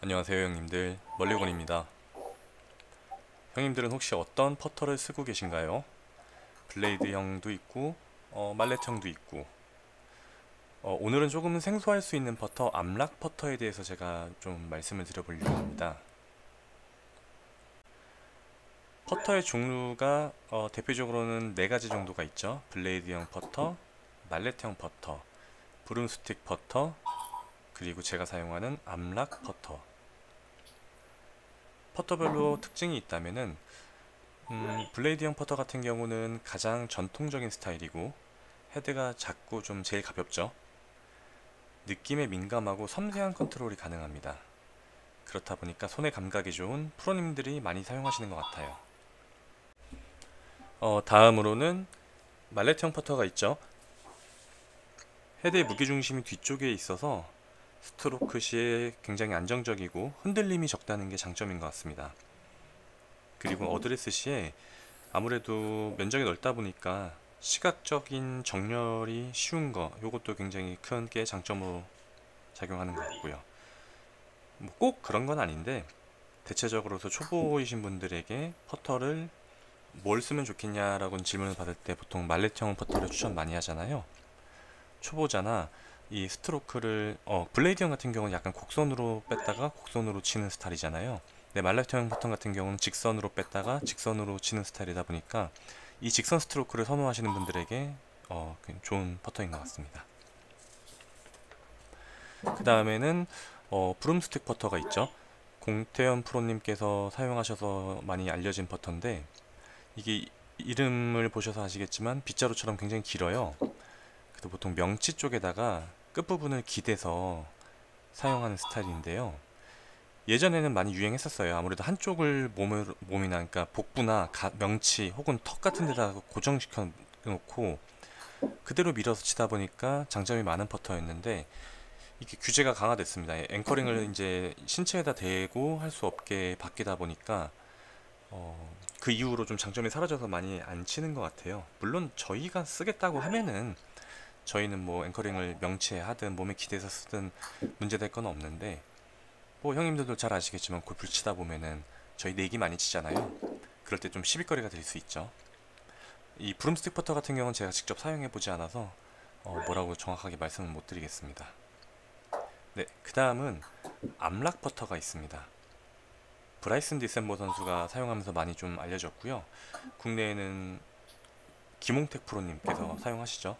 안녕하세요 형님들, 멀리건입니다. 형님들은 혹시 어떤 퍼터를 쓰고 계신가요? 블레이드형도 있고 말렛형도 있고 오늘은 조금 생소할 수 있는 퍼터, 암락 퍼터에 대해서 제가 좀 말씀을 드려보려고 합니다. 퍼터의 종류가 대표적으로는 네 가지 정도가 있죠. 블레이드형 퍼터, 말렛형 퍼터, 브룸스틱 퍼터, 그리고 제가 사용하는 암락 퍼터. 퍼터별로 특징이 있다면은 블레이드형 퍼터 같은 경우는 가장 전통적인 스타일이고 헤드가 작고 좀 제일 가볍죠. 느낌에 민감하고 섬세한 컨트롤이 가능합니다. 그렇다 보니까 손의 감각이 좋은 프로님들이 많이 사용하시는 것 같아요. 다음으로는 말렛형 퍼터가 있죠. 헤드의 무게중심이 뒤쪽에 있어서 스트로크 시에 굉장히 안정적이고 흔들림이 적다는 게 장점인 것 같습니다. 그리고 어드레스 시에 아무래도 면적이 넓다 보니까 시각적인 정렬이 쉬운 거, 요것도 굉장히 큰 게 장점으로 작용하는 것 같고요. 뭐 꼭 그런 건 아닌데 대체적으로서 초보이신 분들에게 퍼터를 뭘 쓰면 좋겠냐라고 질문을 받을 때 보통 말렛형 퍼터를 추천 많이 하잖아요. 초보자나 이 스트로크를 블레이드형 같은 경우는 약간 곡선으로 뺐다가 곡선으로 치는 스타일이잖아요. 근데 말렛형 퍼터 같은 경우는 직선으로 뺐다가 직선으로 치는 스타일이다 보니까 이 직선 스트로크를 선호하시는 분들에게 좋은 퍼터인 것 같습니다. 그 다음에는 브룸스틱 퍼터가 있죠. 공태현 프로님께서 사용하셔서 많이 알려진 퍼터인데 이게 이름을 보셔서 아시겠지만 빗자루처럼 굉장히 길어요. 그래서 보통 명치 쪽에다가 끝부분을 기대서 사용하는 스타일인데요. 예전에는 많이 유행했었어요. 아무래도 한쪽을 몸이나 그러니까 복부나 명치 혹은 턱 같은 데다가 고정시켜 놓고 그대로 밀어서 치다 보니까 장점이 많은 퍼터였는데 이게 규제가 강화됐습니다. 앵커링을 이제 신체에다 대고 할 수 없게 바뀌다 보니까 그 이후로 좀 장점이 사라져서 많이 안 치는 것 같아요. 물론 저희가 쓰겠다고 하면은 저희는 뭐 앵커링을 명치에 하든 몸에 기대서 쓰든 문제될 건 없는데 뭐 형님들도 잘 아시겠지만 골프 치다 보면은 저희 내기 많이 치잖아요. 그럴 때 좀 시비거리가 될 수 있죠. 이 브룸스틱 퍼터 같은 경우는 제가 직접 사용해 보지 않아서 뭐라고 정확하게 말씀은 못 드리겠습니다. 네, 그 다음은 암락 퍼터가 있습니다. 브라이슨 디셈버 선수가 사용하면서 많이 좀 알려졌고요. 국내에는 김홍택 프로님께서 사용하시죠.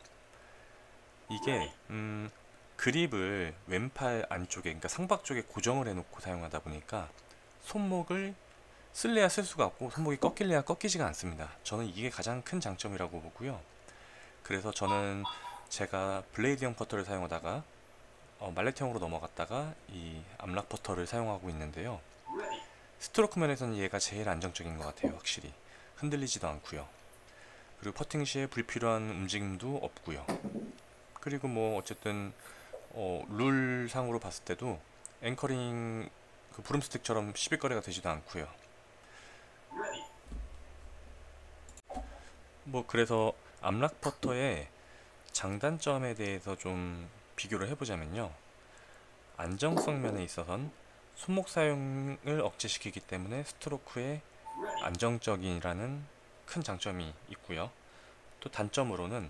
이게 그립을 왼팔 안쪽에, 그러니까 상박 쪽에 고정을 해놓고 사용하다 보니까 손목을 쓸래야 쓸 수가 없고 손목이 꺾일래야 꺾이지가 않습니다. 저는 이게 가장 큰 장점이라고 보고요. 그래서 저는 제가 블레이드형 퍼터를 사용하다가 말렛형으로 넘어갔다가 이 암락 퍼터를 사용하고 있는데요. 스트로크 면에서는 얘가 제일 안정적인 것 같아요. 확실히 흔들리지도 않고요. 그리고 퍼팅 시에 불필요한 움직임도 없고요. 그리고 뭐 어쨌든 룰상으로 봤을 때도 앵커링 그 브룸스틱처럼 시비거리가 되지도 않고요. 뭐 그래서 암락 퍼터의 장단점에 대해서 좀 비교를 해보자면요. 안정성 면에 있어서는 손목 사용을 억제시키기 때문에 스트로크에 안정적이라는 큰 장점이 있고요. 또 단점으로는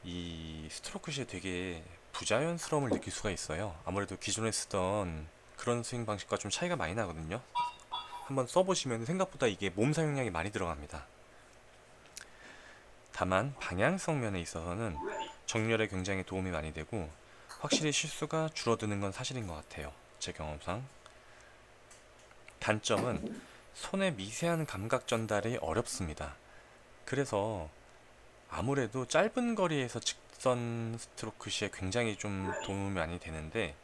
이 스트로크 시에 되게 부자연스러움을 느낄 수가 있어요. 아무래도 기존에 쓰던 그런 스윙 방식과 좀 차이가 많이 나거든요. 한번 써보시면 생각보다 이게 몸 사용량이 많이 들어갑니다. 다만 방향성 면에 있어서는 정렬에 굉장히 도움이 많이 되고 확실히 실수가 줄어드는 건 사실인 것 같아요. 제 경험상. 단점은 손의 미세한 감각 전달이 어렵습니다. 그래서 아무래도 짧은 거리에서 직선 스트로크 시에 굉장히 좀 도움이 많이 되는데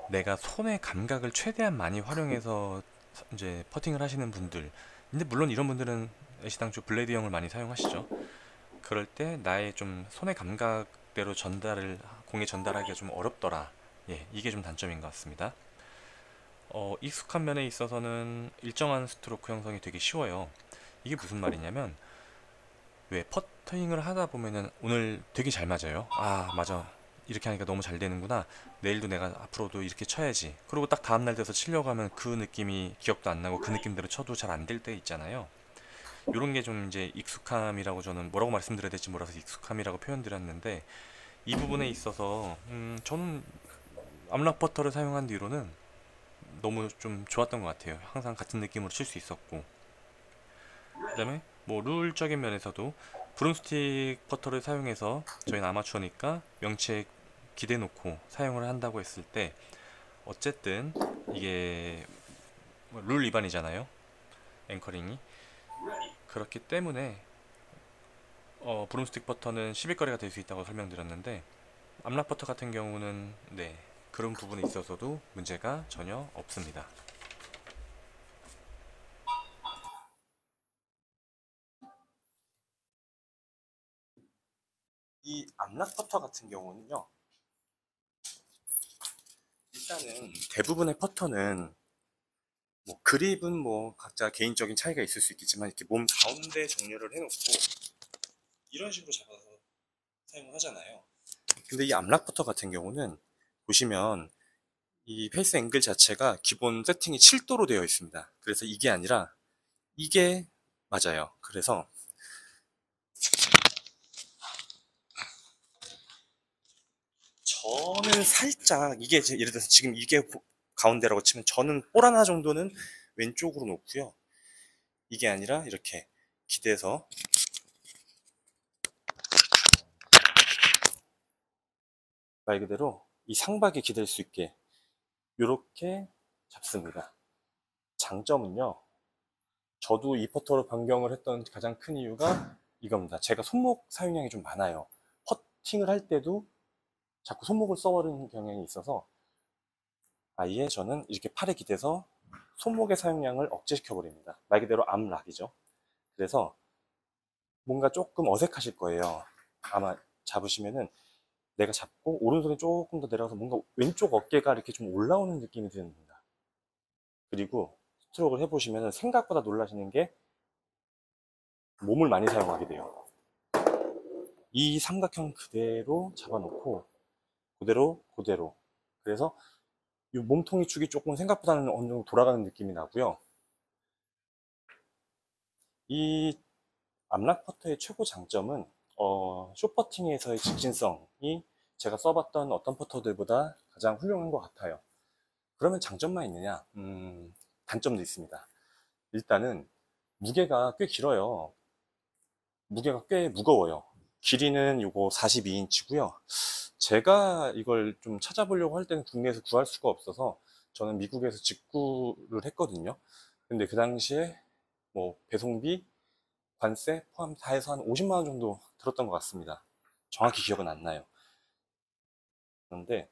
내가 손의 감각을 최대한 많이 활용해서 이제 퍼팅을 하시는 분들, 근데 물론 이런 분들은 애시당초 블레이드형을 많이 사용하시죠. 그럴 때 나의 좀 손의 감각대로 공에 전달하기가 좀 어렵더라. 예, 이게 좀 단점인 것 같습니다. 익숙한 면에 있어서는 일정한 스트로크 형성이 되게 쉬워요. 이게 무슨 말이냐면 왜 퍼팅을 하다 보면은 오늘 되게 잘 맞아요. 아, 맞아. 이렇게 하니까 너무 잘 되는구나. 내일도 내가 앞으로도 이렇게 쳐야지. 그리고 딱 다음날 돼서 치려고 하면 그 느낌이 기억도 안 나고 그 느낌대로 쳐도 잘 안 될 때 있잖아요. 요런 게 좀 이제 익숙함이라고, 저는 뭐라고 말씀드려야 될지 몰라서 익숙함이라고 표현드렸는데, 이 부분에 있어서 저는 암락 버터를 사용한 뒤로는 너무 좀 좋았던 것 같아요. 항상 같은 느낌으로 칠 수 있었고, 그 다음에 뭐 룰적인 면에서도 브룸스틱 퍼터를 사용해서, 저희는 아마추어니까 명치에 기대 놓고 사용을 한다고 했을 때 어쨌든 이게 룰 위반이잖아요, 앵커링이. 그렇기 때문에 브룸스틱 퍼터는 시비거리가 될 수 있다고 설명드렸는데, 암락 퍼터 같은 경우는 네, 그런 부분에 있어서도 문제가 전혀 없습니다. 이 암락 퍼터 같은 경우는요, 일단은 대부분의 퍼터는 뭐 그립은 뭐 각자 개인적인 차이가 있을 수 있겠지만, 이렇게 몸 가운데 정렬을 해놓고 이런 식으로 잡아서 사용을 하잖아요. 근데 이 암락 퍼터 같은 경우는 보시면 이 페이스 앵글 자체가 기본 세팅이 7도로 되어 있습니다. 그래서 이게 아니라 이게 맞아요. 그래서 저는 살짝, 이게 예를 들어서 지금 이게 가운데라고 치면 저는 볼 하나 정도는 왼쪽으로 놓고요. 이게 아니라 이렇게 기대서 말 그대로 이 상박에 기댈 수 있게 이렇게 잡습니다. 장점은요, 저도 이 퍼터로 변경을 했던 가장 큰 이유가 이겁니다. 제가 손목 사용량이 좀 많아요. 퍼팅을 할 때도 자꾸 손목을 써버리는 경향이 있어서 아예 저는 이렇게 팔에 기대서 손목의 사용량을 억제시켜 버립니다. 말 그대로 암락이죠. 그래서 뭔가 조금 어색하실 거예요. 아마 잡으시면은 내가 잡고 오른손이 조금 더 내려가서 뭔가 왼쪽 어깨가 이렇게 좀 올라오는 느낌이 듭니다. 그리고 스트로크를 해보시면 생각보다 놀라시는 게 몸을 많이 사용하게 돼요. 이 삼각형 그대로 잡아놓고 그대로 그래서 이 몸통이 축이 조금 생각보다는 어느 정도 돌아가는 느낌이 나고요. 이 암락 퍼터의 최고 장점은 숏퍼팅에서의 직진성이 제가 써봤던 어떤 퍼터들보다 가장 훌륭한 것 같아요. 그러면 장점만 있느냐? 단점도 있습니다. 일단은 무게가 꽤 길어요. 무게가 꽤 무거워요. 길이는 요거 42인치고요. 제가 이걸 좀 찾아보려고 할 때는 국내에서 구할 수가 없어서 저는 미국에서 직구를 했거든요. 근데 그 당시에 뭐 배송비, 관세 포함 다 해서 한 50만 원 정도 들었던 것 같습니다. 정확히 기억은 안 나요. 그런데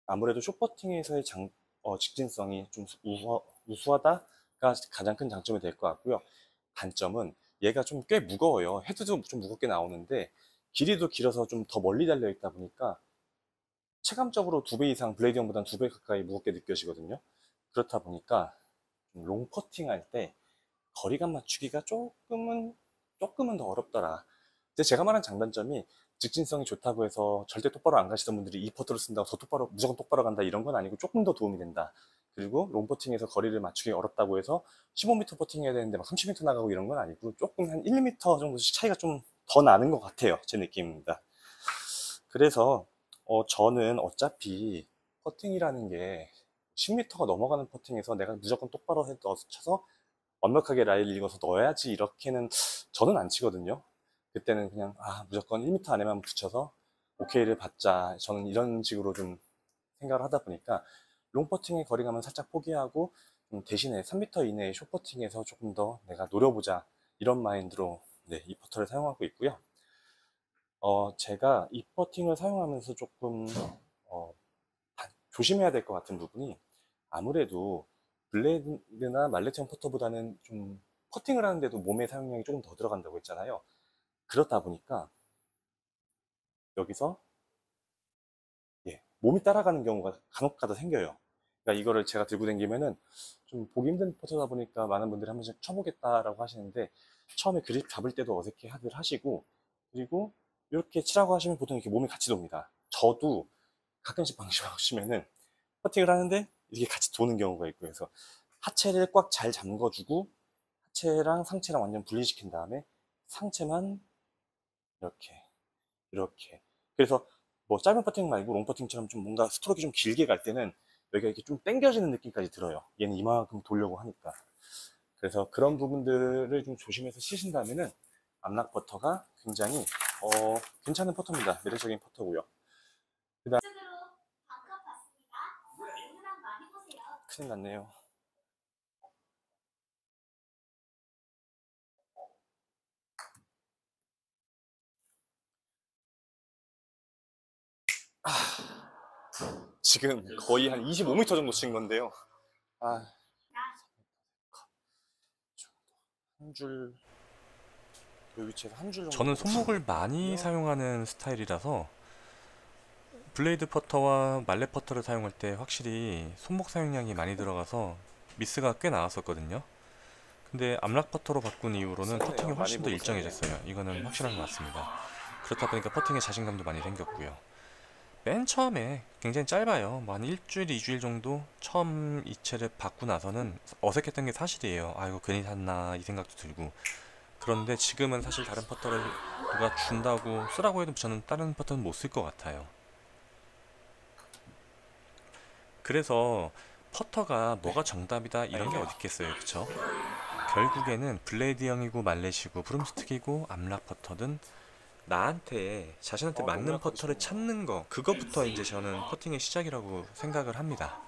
아무래도 숏퍼팅에서의 직진성이 좀 우수하다가 가장 큰 장점이 될 것 같고요. 단점은 얘가 좀 꽤 무거워요. 헤드도 좀 무겁게 나오는데 길이도 길어서 좀 더 멀리 달려 있다 보니까 체감적으로 2배 이상, 블레이드 형보다는 2배 가까이 무겁게 느껴지거든요. 그렇다 보니까 롱퍼팅 할 때 거리감 맞추기가 조금은 더 어렵더라. 근데 제가 말한 장단점이 직진성이 좋다고 해서 절대 똑바로 안 가시던 분들이 이 퍼터를 쓴다고 더 똑바로, 무조건 똑바로 간다 이런 건 아니고 조금 더 도움이 된다. 그리고 롱퍼팅에서 거리를 맞추기 어렵다고 해서 15m 퍼팅 해야 되는데 막 30m 나가고 이런 건 아니고 조금 한 1m 정도씩 차이가 좀 더 나는 것 같아요. 제 느낌입니다. 그래서 저는 어차피 퍼팅이라는 게 10m가 넘어가는 퍼팅에서 내가 무조건 똑바로 쳐서 완벽하게 라인을 읽어서 넣어야지 이렇게는 저는 안 치거든요. 그때는 그냥 무조건 1m 안에만 붙여서 오케이를 받자, 저는 이런 식으로 좀 생각을 하다 보니까 롱퍼팅의 거리감은 살짝 포기하고 대신에 3m 이내의 숏퍼팅에서 조금 더 내가 노려보자, 이런 마인드로 네, 이 퍼터를 사용하고 있고요. 제가 이 퍼팅을 사용하면서 조금 어, 조심해야 될 것 같은 부분이, 아무래도 블레이드나 말레티형 퍼터보다는 좀 퍼팅을 하는데도 몸의 사용량이 조금 더 들어간다고 했잖아요. 그렇다 보니까 여기서 몸이 따라가는 경우가 간혹가다 생겨요. 그러니까 이거를 제가 들고 다니면은 좀 보기 힘든 퍼터다 보니까 많은 분들이 한 번씩 쳐보겠다라고 하시는데 처음에 그립 잡을 때도 어색해 하시고, 그리고 이렇게 치라고 하시면 보통 이렇게 몸이 같이 돕니다. 저도 가끔씩 방심하시면은 퍼팅을 하는데 이게 같이 도는 경우가 있고, 그래서 하체를 꽉 잘 잠궈주고 하체랑 상체랑 완전 분리시킨 다음에 상체만 이렇게 이렇게. 그래서 뭐 짧은 퍼팅 말고 롱 퍼팅처럼 좀 뭔가 스트로크가 좀 길게 갈 때는 여기가 이렇게 좀 당겨지는 느낌까지 들어요. 얘는 이만큼 돌려고 하니까. 그래서 그런 부분들을 좀 조심해서 치신다면은 암락 퍼터가 굉장히 괜찮은 퍼터입니다. 매력적인 퍼터고요. 그다음 큰일 났네요. 지금 거의 한 25m 정도 친 건데요. 아, 한 줄, 이 위치에서 한 줄 정도 저는 보고 치는 게 손목을 될 것 많이 같고요. 사용하는 스타일이라서 블레이드 퍼터와 말레 퍼터를 사용할 때 확실히 손목 사용량이 많이 들어가서 미스가 꽤 나왔었거든요. 근데 암락 퍼터로 바꾼 이후로는 퍼팅이 썼네요. 많이 훨씬 더 보고 썼네요. 일정해졌어요. 이거는 확실한 것 같습니다. 그렇다 보니까 퍼팅에 자신감도 많이 생겼고요. 맨 처음에 굉장히 짧아요. 뭐 한 일주일, 이주일 정도 처음 이체를 받고 나서는 어색했던 게 사실이에요. 아, 이거 괜히 샀나 이 생각도 들고. 그런데 지금은 사실 다른 퍼터를 누가 준다고 쓰라고 해도 저는 다른 퍼터는 못 쓸 것 같아요. 그래서 퍼터가 뭐가 정답이다 이런 게 다행이네요. 어디 있겠어요, 그쵸? 결국에는 블레이드형이고 말렛이고 브룸스틱이고 암락 퍼터든 나한테 자신한테 맞는 너무나 퍼터를 가르쳤네요. 찾는 거 그거부터 이제 저는 퍼팅의 시작이라고 생각을 합니다.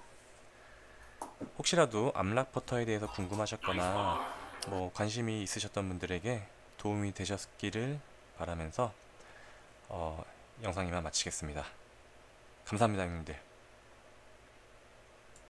혹시라도 암락 퍼터에 대해서 궁금하셨거나 뭐 관심이 있으셨던 분들에게 도움이 되셨기를 바라면서 어, 영상 이만 마치겠습니다. 감사합니다, 형님들.